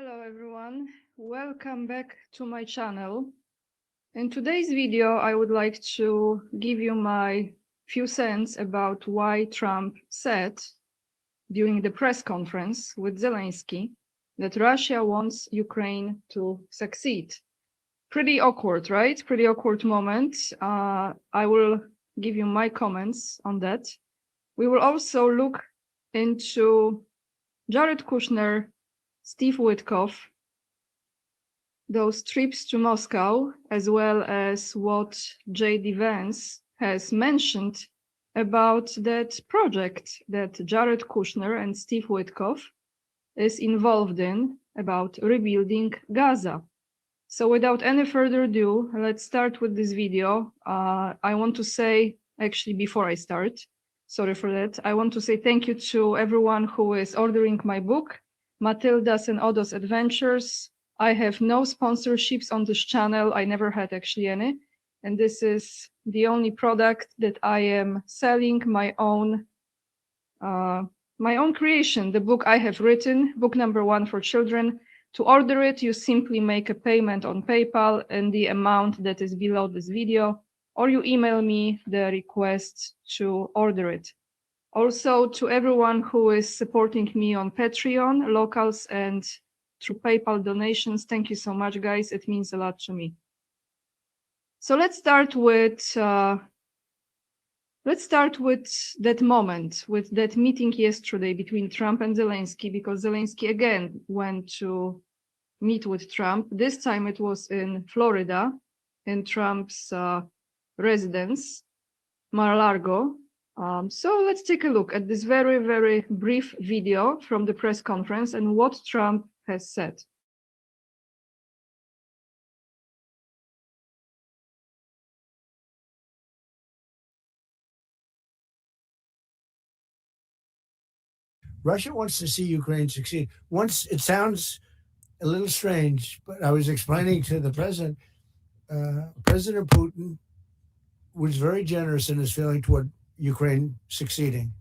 Hello everyone, welcome back to my channel. In today's video, I would like to give you my few cents about why Trump said during the press conference with Zelensky that Russia wants Ukraine to succeed. Pretty awkward, right? Pretty awkward moment. I will give you my comments on that. We will also look into Jared Kushner, Steve Witkoff, those trips to Moscow, as well as what J.D. Vance has mentioned about that project that Jared Kushner and Steve Witkoff is involved in about rebuilding Gaza. So without any further ado, let's start with this video. I want to say, actually before I start, sorry for that, I want to say thank you to everyone who is ordering my book, Matilda's and Odo's Adventures. I have no sponsorships on this channel. I never had actually any. And this is the only product that I am selling, my own creation, the book I have written, book number 1 for children. To order it, you simply make a payment on PayPal in the amount that is below this video, or you email me the request to order it. Also, to everyone who is supporting me on Patreon, locals, and through PayPal donations, thank you so much, guys. It means a lot to me. So let's start with that moment, with that meeting yesterday between Trump and Zelensky, because Zelensky again went to meet with Trump. This time it was in Florida, in Trump's residence, Mar-a-Lago. So let's take a look at this very, very brief video from the press conference and what Trump has said. Russia wants to see Ukraine succeed. Once it sounds a little strange, but I was explaining to the president, President Putin was very generous in his feeling toward Ukraine succeeding,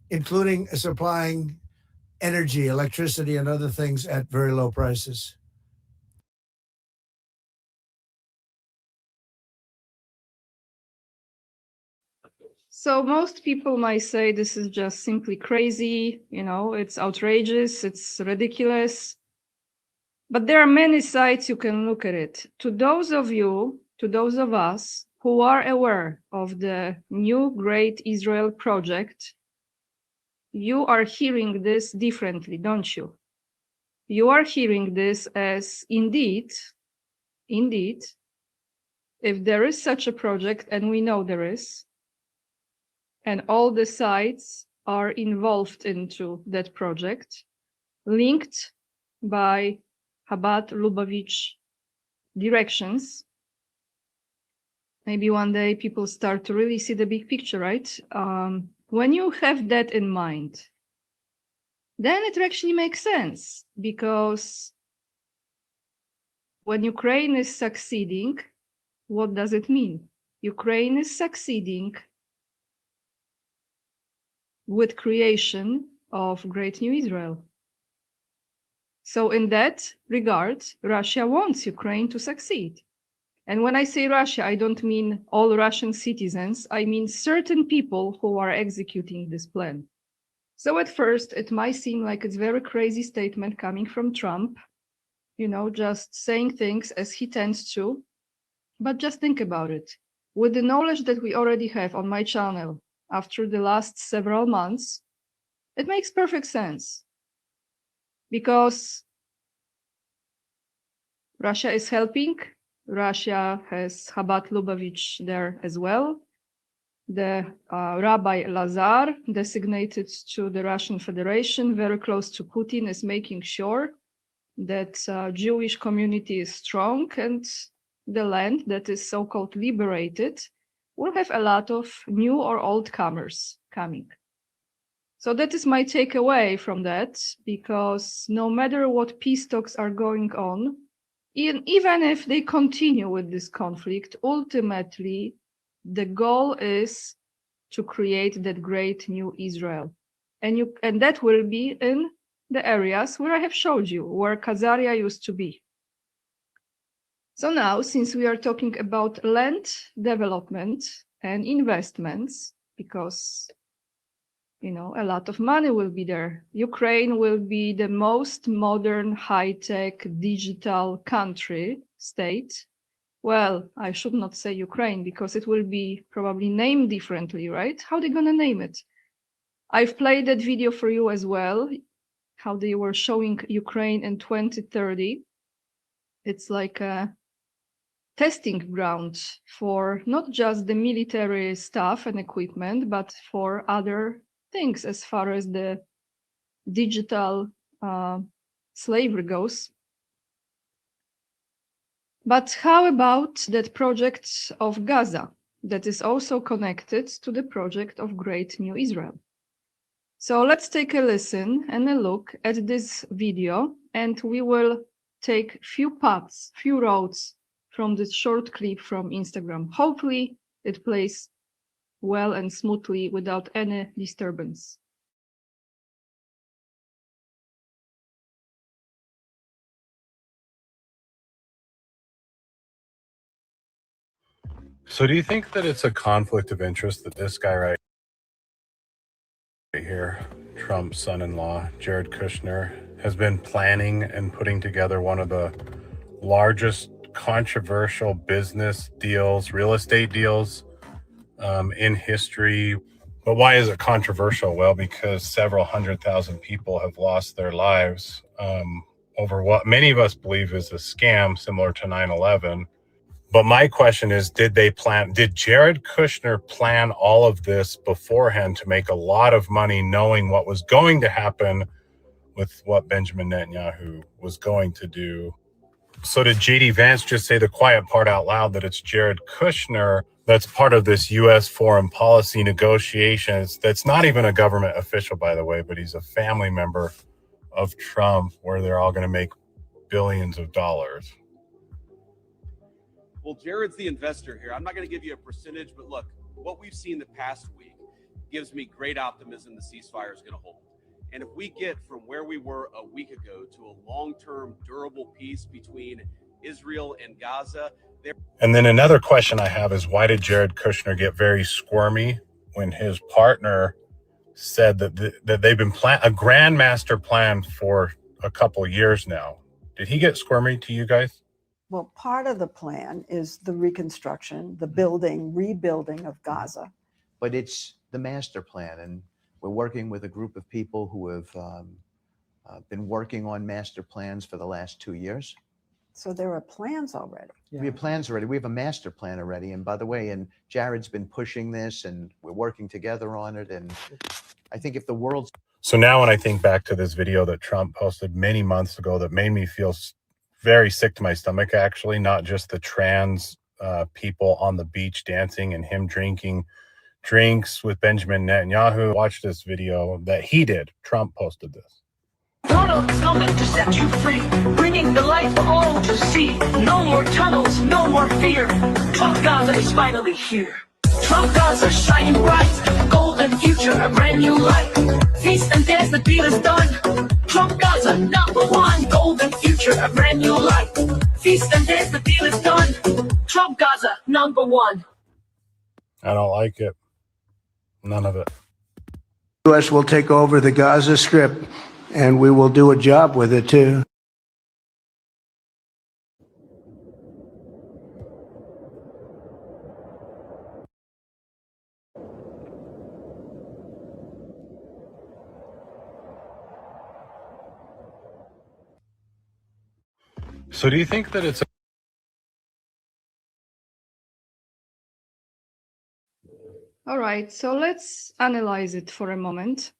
including supplying energy, electricity, and other things at very low prices. So most people might say this is just simply crazy, it's outrageous, it's ridiculous. But there are many sides you can look at it. To those of us who are aware of the new Great Israel project, you are hearing this differently, don't you? You are hearing this as indeed, if there is such a project, and we know there is, and all the sides are involved into that project, linked by Chabad Lubavitch directions. Maybe one day people start to really see the big picture, right? When you have that in mind, then it actually makes sense, because when Ukraine is succeeding, what does it mean? Ukraine is succeeding with creation of Great New Israel. So in that regard, Russia wants Ukraine to succeed. And when I say Russia, I don't mean all Russian citizens. I mean certain people who are executing this plan. So at first, it might seem like it's a very crazy statement coming from Trump, just saying things as he tends to. But just think about it. With the knowledge that we already have on my channel after the last several months, it makes perfect sense. Because Russia is helping. Russia has Chabad Lubavitch there as well. The Rabbi Lazar, designated to the Russian Federation, very close to Putin, is making sure that Jewish community is strong, and the land that is so-called liberated will have a lot of new or old comers coming. So that is my takeaway from that, because no matter what peace talks are going on, even if they continue with this conflict, ultimately the goal is to create that great new Israel. And that will be in the areas where I have showed you, where Khazaria used to be. So now, since we are talking about land development and investments, because a lot of money will be there. Ukraine will be the most modern, high-tech, digital state. Well, I should not say Ukraine because it will be probably named differently, right? How are they going to name it? I've played that video for you as well, how they were showing Ukraine in 2030. It's like a testing ground for not just the military stuff and equipment, but for other things as far as the digital slavery goes. But how about that project of Gaza that is also connected to the project of Great New Israel? So let's take a listen and a look at this video, and we will take few paths, few roads from this short clip from Instagram. Hopefully it plays well and smoothly without any disturbance. So do you think that it's a conflict of interest that this guy right here, Trump's son-in-law, Jared Kushner, has been planning and putting together one of the largest controversial business deals, real estate deals in history? But why is it controversial? Well, because several 100,000 people have lost their lives over what many of us believe is a scam similar to 9/11. But my question is, did Jared Kushner plan all of this beforehand to make a lot of money, knowing what was going to happen with what Benjamin Netanyahu was going to do? So did JD Vance just say the quiet part out loud that it's Jared Kushner that's part of this U.S. foreign policy negotiations? That's not even a government official, by the way, but he's a family member of Trump, where they're all going to make billions of dollars. Well, Jared's the investor here. I'm not going to give you a percentage, but look, what we've seen the past week gives me great optimism the ceasefire is going to hold. And if we get from where we were a week ago to a long-term durable peace between Israel and Gaza. And then another question I have is, why did Jared Kushner get very squirmy when his partner said that they've been a grand master plan for a couple years now? Did he get squirmy to you guys? Well, part of the plan is the reconstruction, the rebuilding of Gaza. But it's the master plan, and we're working with a group of people who have been working on master plans for the last 2 years. So there are plans already. We have plans already. We have a master plan already. And by the way, and Jared's been pushing this, and we're working together on it. And I think if the world's... So now when I think back to this video that Trump posted many months ago that made me feel very sick to my stomach, actually, not just the trans people on the beach dancing and him drinking drinks with Benjamin Netanyahu. Watch this video that he did. Trump posted this. Tunnels coming to set you free, bringing the light for all to see. No more tunnels, no more fear. Trump Gaza is finally here. Trump Gaza shining bright, golden future, a brand new light. Feast and dance, the deal is done. Trump Gaza #1, golden future, a brand new light. Feast and dance, the deal is done. Trump Gaza #1. I don't like it. None of it. The U.S. will take over the Gaza Strip, and we will do a job with it, too. So do you think that it's... All right, so let's analyze it for a moment.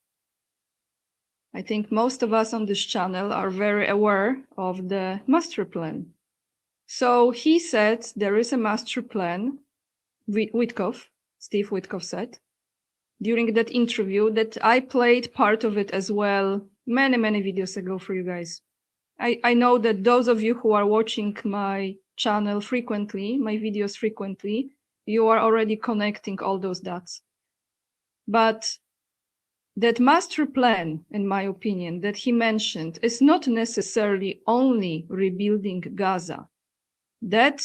I think most of us on this channel are very aware of the master plan. So he said there is a master plan, Steve Witkoff said, during that interview that I played part of it as well many videos ago for you guys. I know that those of you who are watching my channel frequently, my videos frequently, you are already connecting all those dots. But that master plan, in my opinion, that he mentioned is not necessarily only rebuilding Gaza. That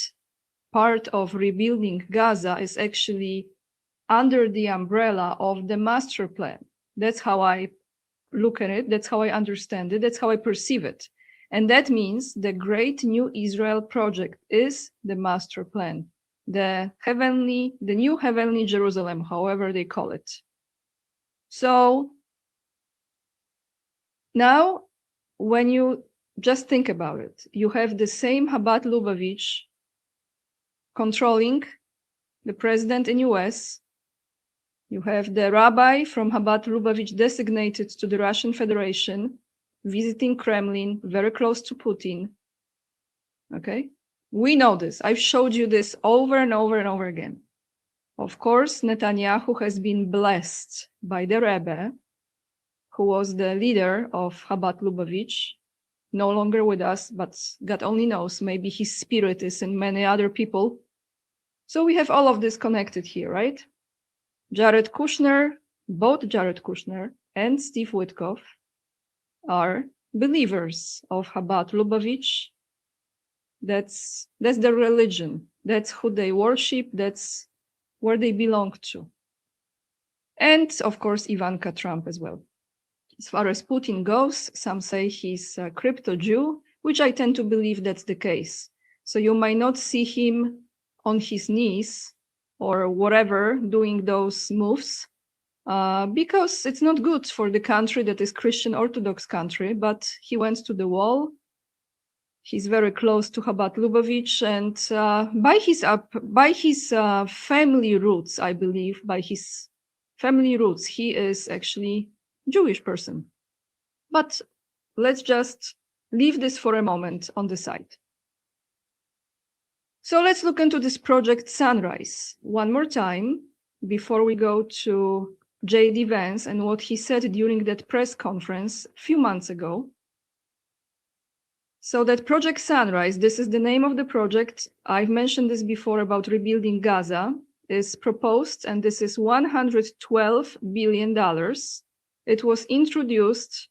part of rebuilding Gaza is actually under the umbrella of the master plan. That's how I look at it. That's how I understand it. That's how I perceive it. And that means the Great New Israel Project is the master plan, the new heavenly Jerusalem, however they call it. So now, when you just think about it, you have the same Chabad Lubavitch controlling the president in US. You have the rabbi from Chabad Lubavitch designated to the Russian Federation, visiting Kremlin, very close to Putin. Okay? We know this. I've showed you this over and over and over again. Of course, Netanyahu has been blessed by the Rebbe, who was the leader of Chabad Lubavitch, no longer with us, but God only knows, maybe his spirit is in many other people. So we have all of this connected here, right? Jared Kushner, both Jared Kushner and Steve Witkoff are believers of Chabad Lubavitch. That's their religion. That's who they worship. That's where they belong to. And of course, Ivanka Trump as well. As far as Putin goes, some say he's a crypto Jew, which I tend to believe that's the case. So you might not see him on his knees or whatever doing those moves, because it's not good for the country that is Christian Orthodox country, but he went to the wall. He's very close to Chabad Lubavitch, and by his family roots, I believe, by his family roots, he is actually Jewish person. But let's just leave this for a moment on the side. So let's look into this Project Sunrise one more time before we go to J.D. Vance and what he said during that press conference a few months ago. So that Project Sunrise, this is the name of the project. I've mentioned this before about rebuilding Gaza, is proposed, and this is $112 billion. It was introduced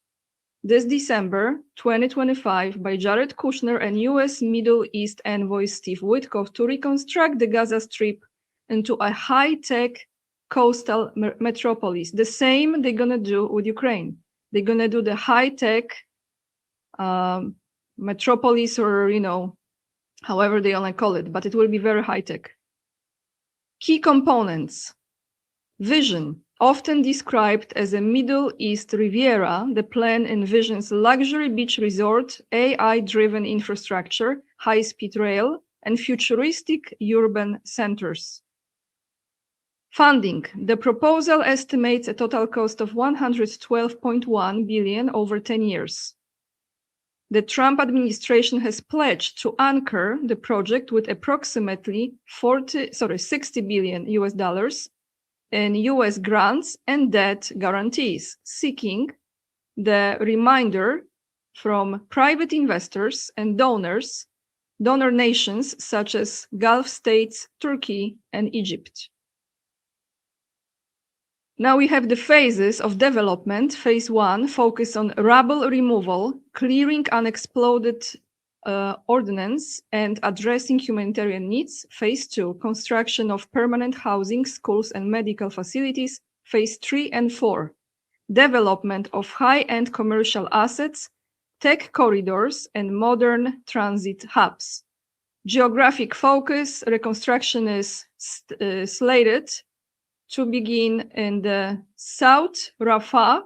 this December 2025 by Jared Kushner and US Middle East envoy Steve Witkoff to reconstruct the Gaza Strip into a high-tech coastal metropolis. The same they're going to do with Ukraine. They're going to do the high-tech metropolis, or, however they want to call it, but it will be very high-tech. Key components. Vision. Often described as a Middle East Riviera, the plan envisions luxury beach resort, AI-driven infrastructure, high-speed rail, and futuristic urban centers. Funding. The proposal estimates a total cost of $112.1 billion over 10 years. The Trump administration has pledged to anchor the project with approximately $60 billion US in US grants and debt guarantees, seeking the remainder from private investors and donor nations such as Gulf states, Turkey, and Egypt. Now we have the phases of development. Phase 1 focus on rubble removal, clearing unexploded ordnance, and addressing humanitarian needs. Phase 2, construction of permanent housing, schools, and medical facilities. Phase 3 and 4, development of high-end commercial assets, tech corridors, and modern transit hubs. Geographic focus, reconstruction is slated to begin in the South Rafah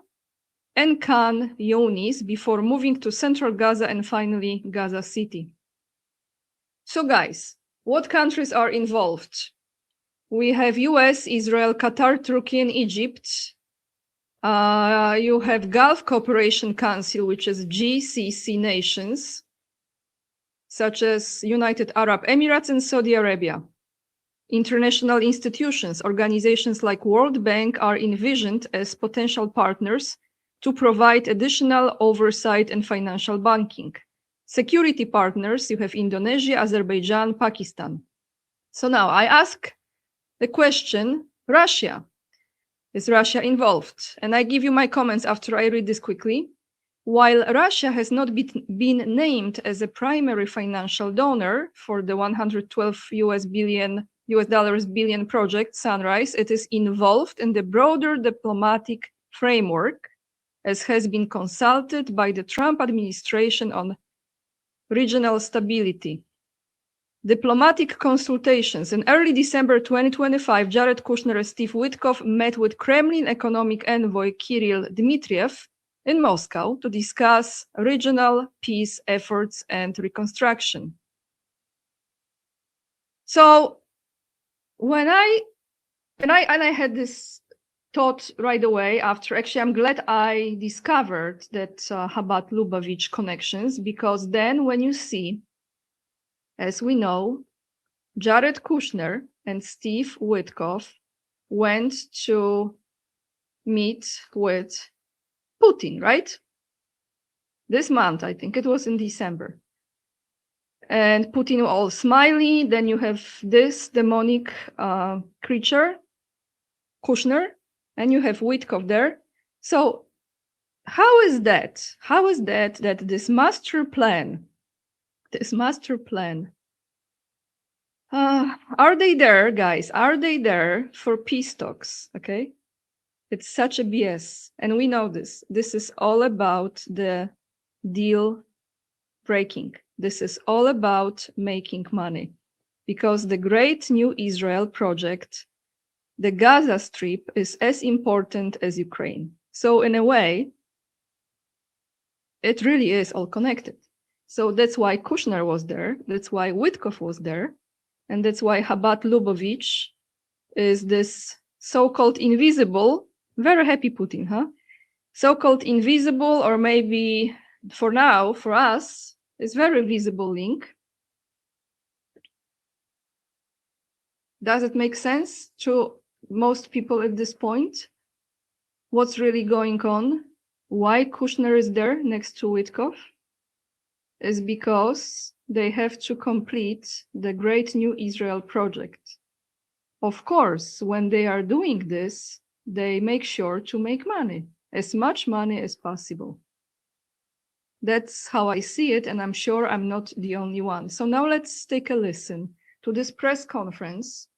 and Khan Younis before moving to central Gaza and finally Gaza City. So guys, what countries are involved? We have US, Israel, Qatar, Turkey, and Egypt. You have Gulf Cooperation Council, which is GCC nations, such as United Arab Emirates and Saudi Arabia. International institutions, organizations like World Bank are envisioned as potential partners to provide additional oversight and financial banking. Security partners, you have Indonesia, Azerbaijan, Pakistan. So now I ask the question, Russia. Is Russia involved? And I give you my comments after I read this quickly. While Russia has not been named as a primary financial donor for the 112 US dollars billion project Sunrise, it is involved in the broader diplomatic framework, as has been consulted by the Trump administration on regional stability. Diplomatic consultations. In early December 2025, Jared Kushner and Steve Witkoff met with Kremlin economic envoy Kirill Dmitriev in Moscow to discuss regional peace efforts and reconstruction. So when I had this thought right away after, actually, I'm glad I discovered that Chabad-Lubavitch connections, because then when you see, as we know, Jared Kushner and Steve Witkoff went to meet with Putin, right? This month, I think it was in December. And Putin all smiley. Then you have this demonic creature, Kushner, and you have Witkoff there. So how is that? How is that this master plan, are they there, guys? Are they there for peace talks? Okay. It's such a BS. And we know this. This is all about the deal breaking. This is all about making money. Because the great new Israel project, the Gaza Strip, is as important as Ukraine. So in a way, it really is all connected. So that's why Kushner was there. That's why Witkoff was there. And that's why Chabad-Lubavitch is this so-called invisible, very happy Putin, huh? So-called invisible, or maybe for now, for us, is very visible link. Does it make sense to most people at this point? What's really going on? Why Kushner is there next to Witkoff? Is because they have to complete the great new Israel project. Of course, when they are doing this, they make sure to make money, as much money as possible. That's how I see it, and I'm sure I'm not the only one. So now let's take a listen to this press conference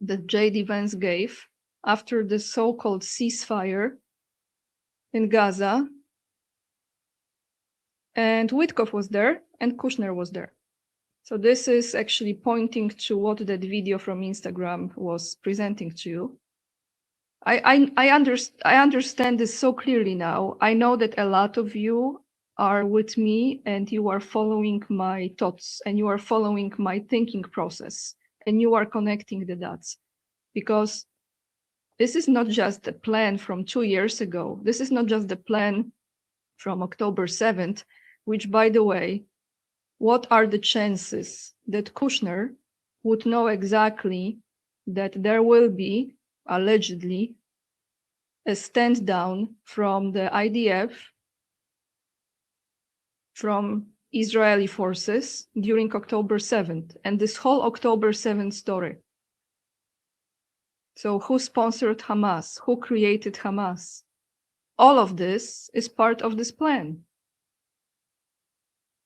that J.D. Vance gave after the so-called ceasefire in Gaza. And Witkoff was there, and Kushner was there. So this is actually pointing to what that video from Instagram was presenting to you. I understand this so clearly now. I know that a lot of you are with me and you are following my thoughts and you are following my thinking process and you are connecting the dots, because this is not just the plan from 2 years ago. This is not just the plan from October 7th, which, by the way, what are the chances that Kushner would know exactly that there will be, allegedly, a stand down from the IDF, from Israeli forces during October 7th, and this whole October 7th story? So who sponsored Hamas? Who created Hamas? All of this is part of this plan.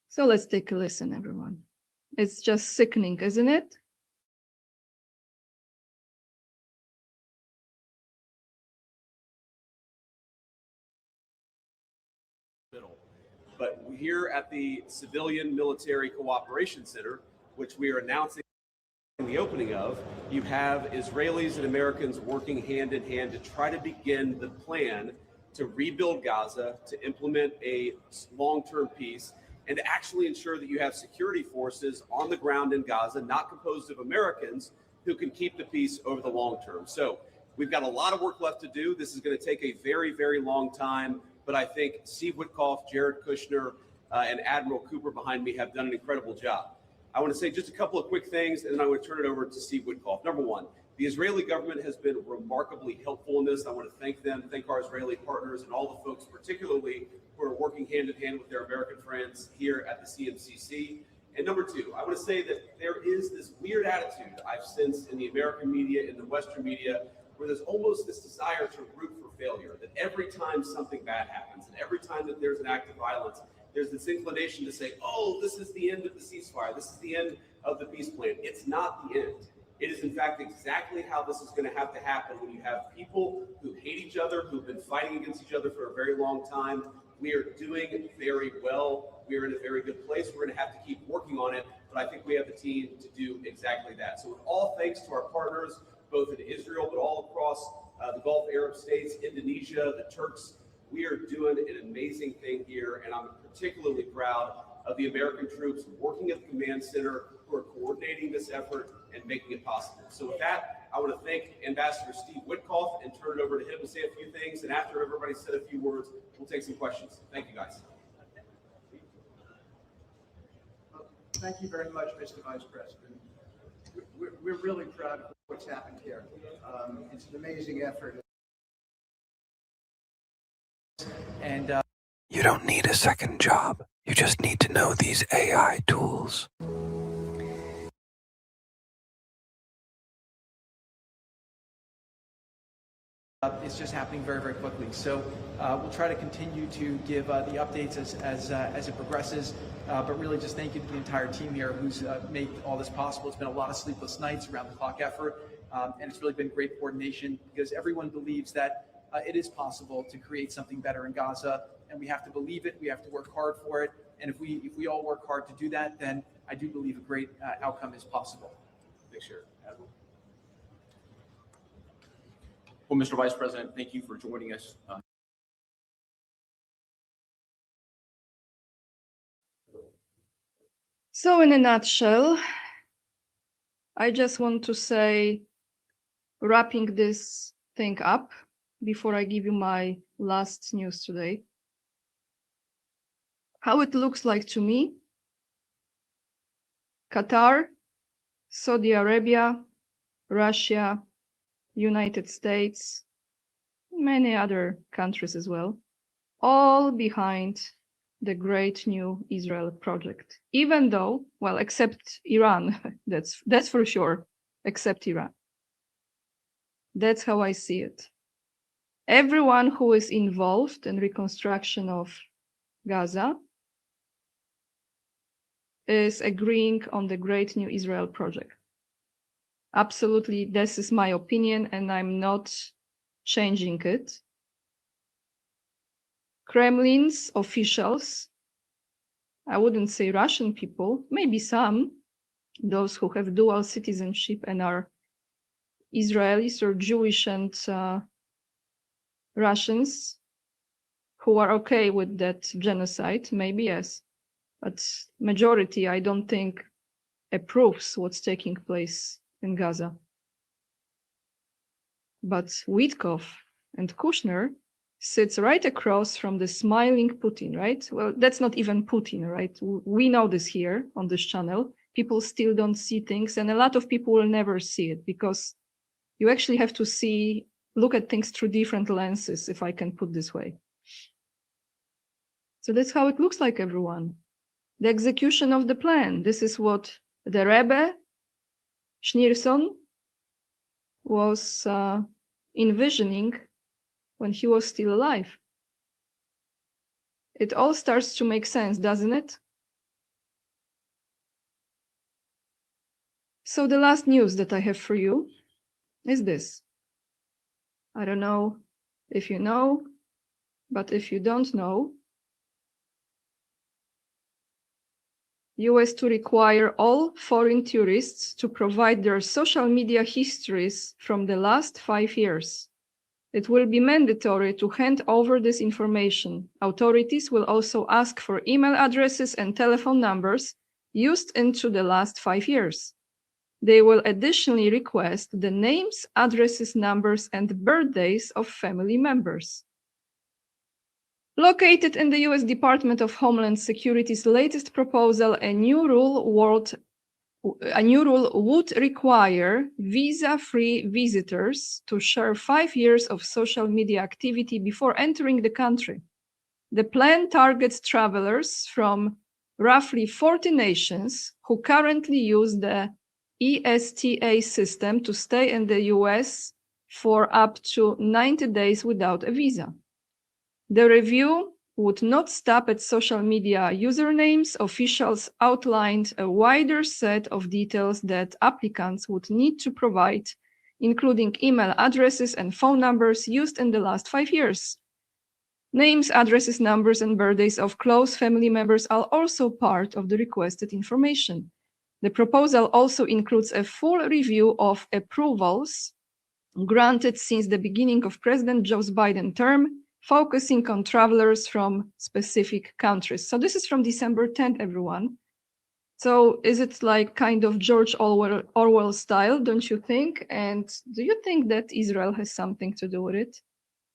So let's take a listen, everyone. It's just sickening, isn't it? But here at the Civilian Military Cooperation Center, which we are announcing the opening of, you have Israelis and Americans working hand in hand to try to begin the plan to rebuild Gaza, to implement a long-term peace, and to actually ensure that you have security forces on the ground in Gaza, not composed of Americans, who can keep the peace over the long term. So we've got a lot of work left to do. This is going to take a very, very long time. But I think Steve Witkoff, Jared Kushner, and Admiral Cooper behind me have done an incredible job. I want to say just a couple of quick things, and then I want to turn it over to Steve Witkoff. Number one, the Israeli government has been remarkably helpful in this. I want to thank them, thank our Israeli partners, and all the folks, particularly, who are working hand in hand with their American friends here at the CMCC. And number two, I want to say that there is this weird attitude I've sensed in the American media, in the Western media, where there's almost this desire to root for failure, that every time something bad happens, and every time that there's an act of violence, there's this inclination to say, oh, this is the end of the ceasefire, this is the end of the peace plan. It's not the end. It is, in fact, exactly how this is going to have to happen when you have people who hate each other, who've been fighting against each other for a very long time. We are doing very well. We are in a very good place. We're going to have to keep working on it, but I think we have the team to do exactly that. So with all thanks to our partners, both in Israel, but all across the Gulf Arab states, Indonesia, the Turks, we are doing an amazing thing here, and I'm particularly proud of the American troops working at the command center who are coordinating this effort and making it possible. So with that, I want to thank Ambassador Steve Witkoff and turn it over to him to say a few things. And after everybody said a few words, we'll take some questions. Thank you, guys. Thank you very much, Mr. Vice President. We're really proud of what's happened here. It's an amazing effort. And you don't need a second job. You just need to know these AI tools. It's just happening very, very quickly. So we'll try to continue to give the updates as it progresses. But really just thank you to the entire team here who's made all this possible. It's been a lot of sleepless nights around the clock effort. And it's really been great coordination because everyone believes that it is possible to create something better in Gaza. And we have to believe it. We have to work hard for it. And if we all work hard to do that, then I do believe a great outcome is possible. Make sure. Admiral. Well, Mr. Vice President, thank you for joining us. So in a nutshell, I just want to say, wrapping this thing up before I give you my last news today, how it looks like to me: Qatar, Saudi Arabia, Russia, United States, many other countries as well, all behind the great new Israel project. Even though, well, except Iran, that's for sure, except Iran. That's how I see it. Everyone who is involved in reconstruction of Gaza is agreeing on the great new Israel project. Absolutely, this is my opinion, and I'm not changing it. Kremlin's officials, I wouldn't say Russian people, maybe some, those who have dual citizenship and are Israelis or Jewish and Russians, who are okay with that genocide, maybe yes. But majority, I don't think, approves what's taking place in Gaza. But Witkoff and Kushner sits right across from the smiling Putin, right? Well, that's not even Putin, right? We know this here on this channel. People still don't see things, and a lot of people will never see it because you actually have to look at things through different lenses, if I can put this way. So that's how it looks like, everyone. The execution of the plan. This is what the Rebbe Schneerson was envisioning when he was still alive. It all starts to make sense, doesn't it? So the last news that I have for you is this. I don't know if you know, but if you don't know, US to require all foreign tourists to provide their social media histories from the last 5 years. It will be mandatory to hand over this information. Authorities will also ask for email addresses and telephone numbers used into the last 5 years. They will additionally request the names, addresses, numbers, and birthdays of family members. Located in the US Department of Homeland Security's latest proposal, a new rule would require visa-free visitors to share 5 years of social media activity before entering the country. The plan targets travelers from roughly 40 nations who currently use the ESTA system to stay in the US for up to 90 days without a visa. The review would not stop at social media usernames. Officials outlined a wider set of details that applicants would need to provide, including email addresses and phone numbers used in the last 5 years. Names, addresses, numbers, and birthdays of close family members are also part of the requested information. The proposal also includes a full review of approvals granted since the beginning of President Joe Biden's term, focusing on travelers from specific countries. So this is from December 10th, everyone. So is it like kind of George Orwell style, don't you think? And do you think that Israel has something to do with it?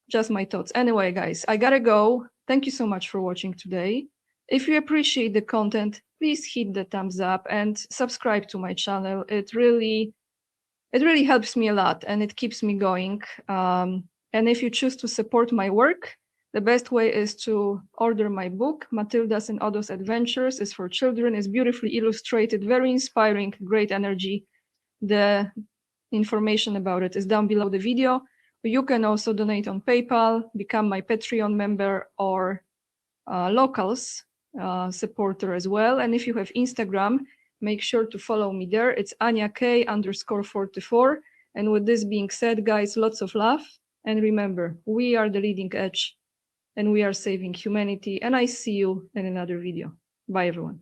Just my thoughts. Anyway, guys, I gotta go. Thank you so much for watching today. If you appreciate the content, please hit the thumbs up and subscribe to my channel. It really helps me a lot and it keeps me going. And if you choose to support my work, the best way is to order my book, Matilda's and Odo's Adventures. It's for children. It's beautifully illustrated, very inspiring, great energy. The information about it is down below the video. You can also donate on PayPal, become my Patreon member or Locals supporter as well. And if you have Instagram, make sure to follow me there. It's AniaK_44. And with this being said, guys, lots of love. And remember, we are the leading edge and we are saving humanity. And I see you in another video. Bye, everyone.